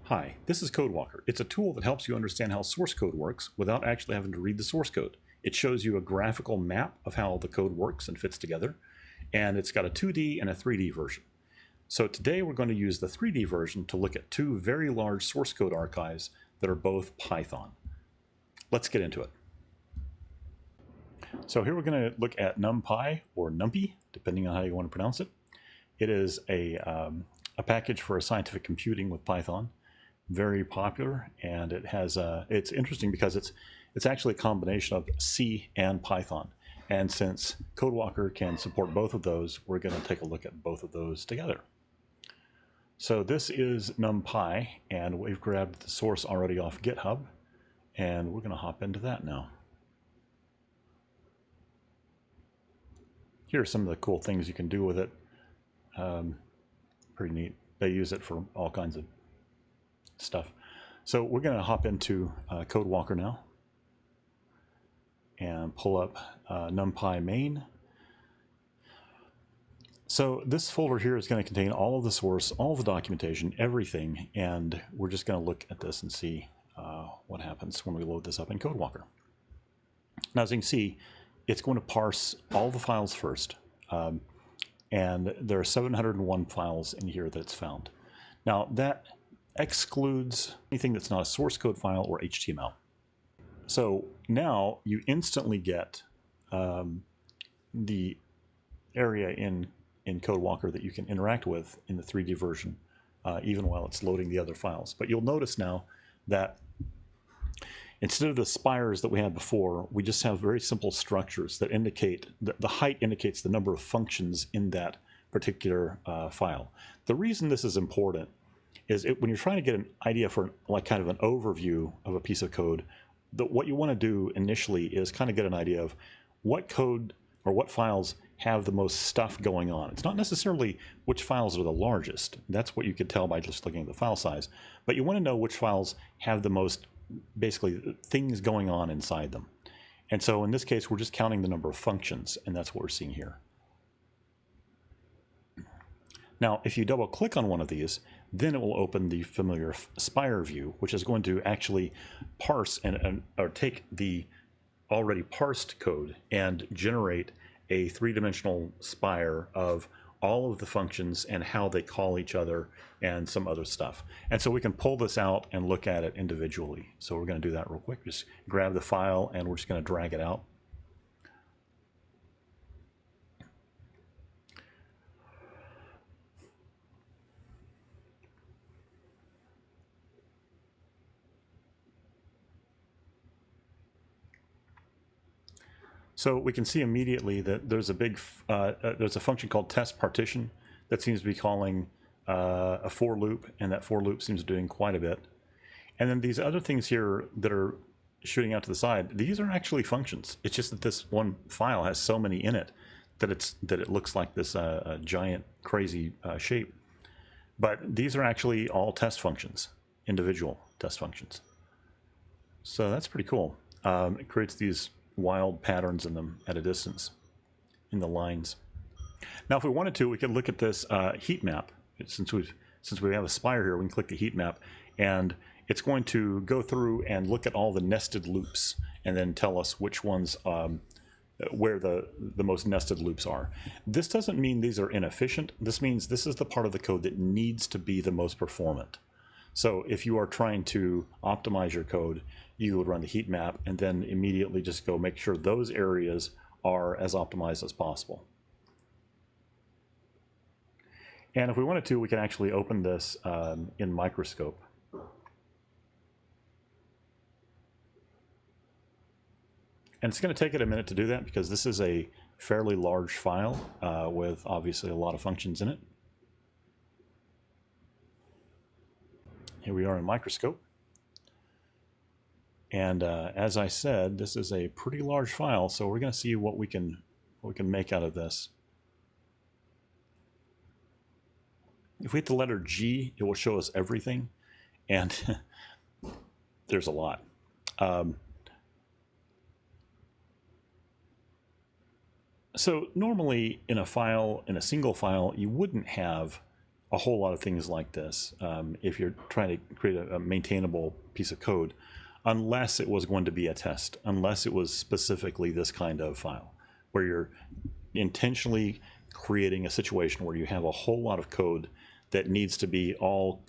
Hi, this is CodeWalker. It's a tool that helps you understand how source code works without actually having to read the source code. It shows you a graphical map of how the code works and fits together, and it's got a 2D and a 3D version. So today we're going to use the 3D version to look at two very large source code archives that are both Python. Let's get into it. So here we're going to look at NumPy, or NumPy, depending on how you want to pronounce it. It is a package for scientific computing with Python. Very popular, and it has it's interesting because it's actually a combination of C and Python, and since CodeWalker can support both of those, we're going to take a look at both of those together. So this is NumPy, and we've grabbed the source already off GitHub, and we're going to hop into that now. Here are some of the cool things you can do with it. Pretty neat. They use it for all kinds of stuff. So we're going to hop into CodeWalker now and pull up NumPy main. So this folder here is going to contain all of the source, all of the documentation, everything, and we're just going to look at this and see what happens when we load this up in CodeWalker. Now, as you can see, it's going to parse all the files first, and there are 701 files in here that it's found. Now, that excludes anything that's not a source code file or HTML. So now you instantly get the area in CodeWalker that you can interact with in the 3D version, even while it's loading the other files. But you'll notice now that instead of the spires that we had before, we just have very simple structures that indicate the height indicates the number of functions in that particular file. The reason this is important is when you're trying to get an idea for like kind of an overview of a piece of code, what you want to do initially is kind of get an idea of what code or what files have the most stuff going on. It's not necessarily which files are the largest. That's what you could tell by just looking at the file size. But you want to know which files have the most, basically, things going on inside them. And so in this case, we're just counting the number of functions, and that's what we're seeing here. Now, if you double click on one of these, then it will open the familiar spire view, which is going to actually parse or take the already parsed code and generate a three-dimensional spire of all of the functions and how they call each other and some other stuff. And so we can pull this out and look at it individually. So we're going to do that real quick. Just grab the file and we're just going to drag it out. So we can see immediately that there's a function called test partition that seems to be calling a for loop, and that for loop seems to be doing quite a bit. And then these other things here that are shooting out to the side, these are actually functions. It's just that this one file has so many in it that it looks like this giant crazy shape. But these are actually all test functions, individual test functions. So that's pretty cool. It creates these wild patterns in them at a distance in the lines. Now, if we wanted to, we could look at this heat map. Since we have a spire here, we can click the heat map, and it's going to go through and look at all the nested loops and then tell us which ones where the most nested loops are. This doesn't mean these are inefficient. This means this is the part of the code that needs to be the most performant. So if you are trying to optimize your code, you would run the heat map and then immediately just go make sure those areas are as optimized as possible. And if we wanted to, we can actually open this in microscope. And it's going to take it a minute to do that because this is a fairly large file with obviously a lot of functions in it. Here we are in microscope. And as I said, this is a pretty large file, so we're going to see what we can make out of this. If we hit the letter G, it will show us everything, and there's a lot. So normally in a file, in a single file, you wouldn't have a whole lot of things like this if you're trying to create a maintainable piece of code, unless it was going to be a test, unless it was specifically this kind of file, where you're intentionally creating a situation where you have a whole lot of code that needs to be all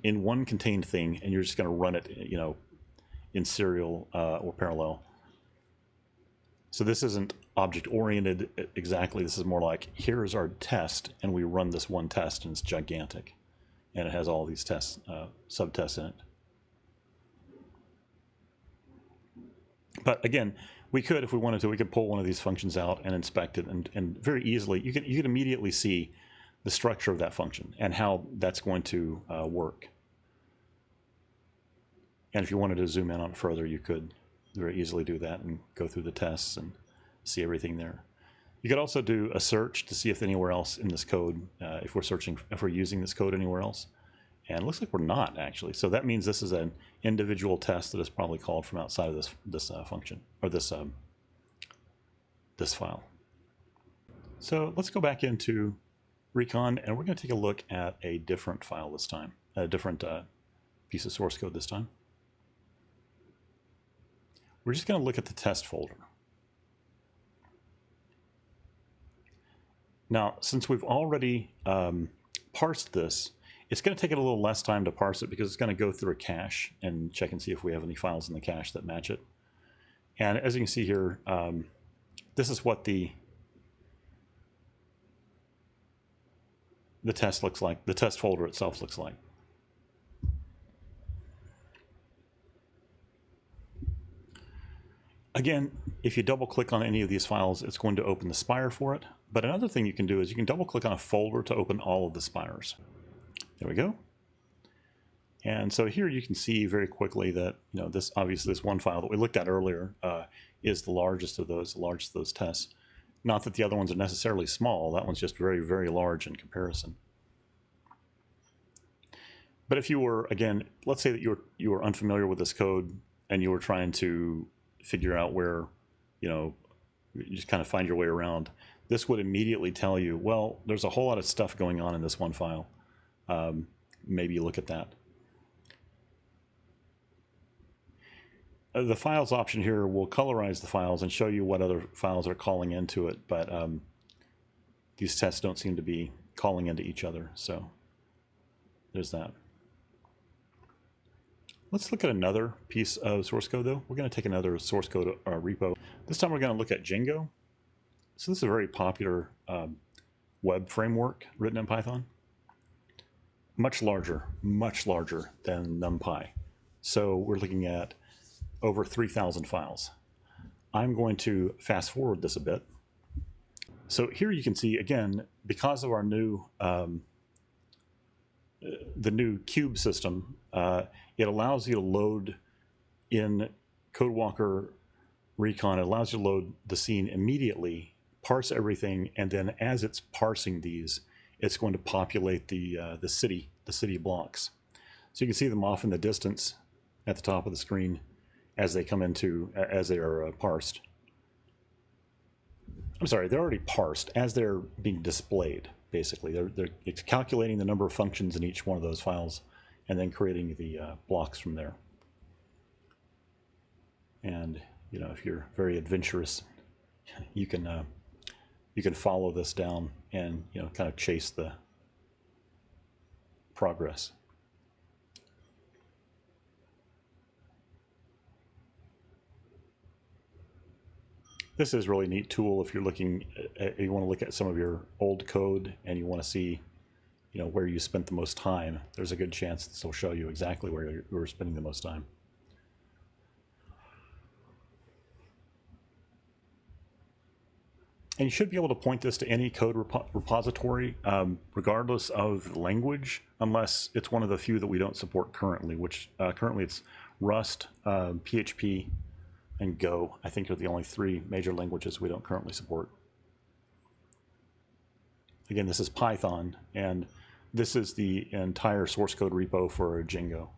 in one contained thing, and you're just going to run it, in serial or parallel. So this isn't object-oriented exactly. This is more like, here's our test, and we run this one test, and it's gigantic. And it has all these tests, subtests in it. But again, we could, if we wanted to, we could pull one of these functions out and inspect it, and very easily, you could immediately see the structure of that function and how that's going to work. And if you wanted to zoom in on it further, you could very easily do that and go through the tests and see everything there. You could also do a search to see if anywhere else in this code, if we're using this code anywhere else. And it looks like we're not, actually. So that means this is an individual test that is probably called from outside of this function, or this file. So let's go back into Recon, and we're going to take a look at a different file this time, a different piece of source code this time. We're just going to look at the test folder. Now, since we've already parsed this, it's going to take it a little less time to parse it because it's going to go through a cache and check and see if we have any files in the cache that match it. And as you can see here, this is what the test looks like. The test folder itself looks like. Again, if you double click on any of these files, it's going to open the spire for it. But another thing you can do is you can double click on a folder to open all of the spires. There we go. And so here you can see very quickly that, this obviously this one file that we looked at earlier is the largest of those tests. Not that the other ones are necessarily small. That one's just very, very large in comparison. But if you were, again, let's say that you were unfamiliar with this code and you were trying to figure out where, you just kind of find your way around, this would immediately tell you, well, there's a whole lot of stuff going on in this one file. Maybe you look at that. The files option here will colorize the files and show you what other files are calling into it, but these tests don't seem to be calling into each other, so there's that. Let's look at another piece of source code, though. We're going to take another source code repo. This time we're going to look at Django. So this is a very popular web framework written in Python. Much larger than NumPy. So we're looking at over 3,000 files. I'm going to fast forward this a bit. So here you can see, again, because of our new the new cube system, it allows you to load in CodeWalker Recon. It allows you to load the scene immediately, parse everything, and then as it's parsing these, it's going to populate the city blocks. So you can see them off in the distance at the top of the screen as they come into as they are parsed. I'm sorry, they're already parsed as they're being displayed. Basically, it's calculating the number of functions in each one of those files, and then creating the blocks from there. And if you're very adventurous, you can follow this down and kind of chase the progress. This is a really neat tool if you're looking at, you want to look at some of your old code and you want to see where you spent the most time. There's a good chance this will show you exactly where you were spending the most time. And you should be able to point this to any code repository, regardless of language, unless it's one of the few that we don't support currently, which currently it's Rust, PHP, and Go. I think are the only 3 major languages we don't currently support. Again, this is Python, and this is the entire source code repo for Django.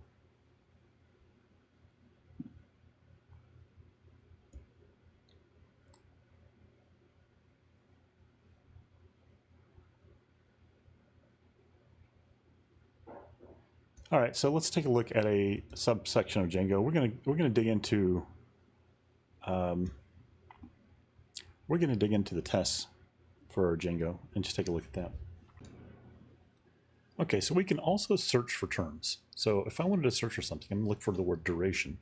All right, so let's take a look at a subsection of Django. We're gonna dig into the tests for Django and just take a look at that. Okay, so we can also search for terms. So if I wanted to search for something, I'm gonna look for the word duration.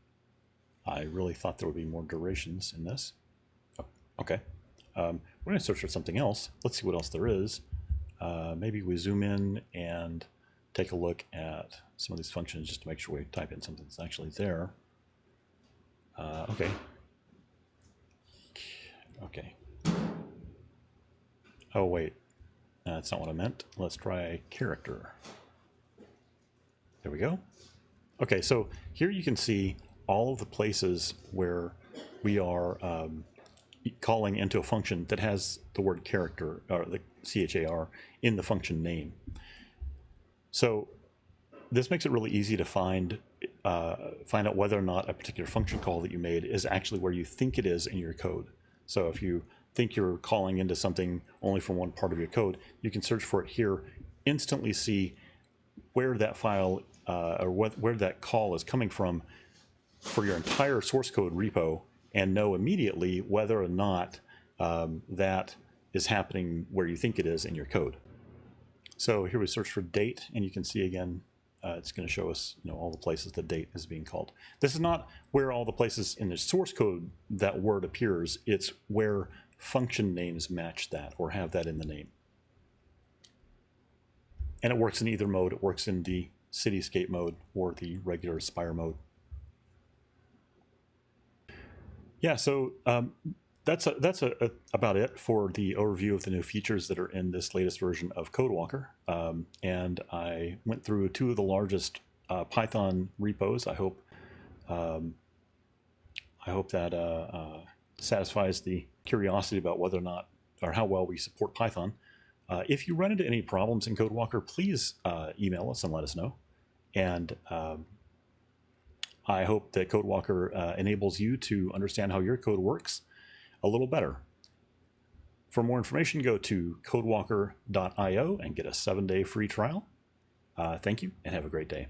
I really thought there would be more durations in this. Oh, okay, we're gonna search for something else. Let's see what else there is. Maybe we zoom in and take a look at some of these functions just to make sure we type in something that's actually there. Okay. Okay. Oh, wait. That's not what I meant. Let's try character. There we go. Okay, so here you can see all of the places where we are calling into a function that has the word character, or the char, in the function name. So this makes it really easy to find out whether or not a particular function call that you made is actually where you think it is in your code. So if you think you're calling into something only from one part of your code, you can search for it here, instantly see where that file or where that call is coming from for your entire source code repo, and know immediately whether or not that is happening where you think it is in your code. So here we search for date, and you can see again, it's going to show us, all the places the date is being called. This is not where all the places in the source code that word appears. It's where function names match that or have that in the name. And it works in either mode. It works in the cityscape mode or the regular Spire mode. Yeah, so that's about it for the overview of the new features that are in this latest version of CodeWalker. And I went through two of the largest Python repos. I hope that satisfies the curiosity about whether or not, or how well we support Python. If you run into any problems in CodeWalker, please email us and let us know. And I hope that CodeWalker enables you to understand how your code works a little better. For more information, go to codewalker.io and get a 7-day free trial. Thank you and have a great day.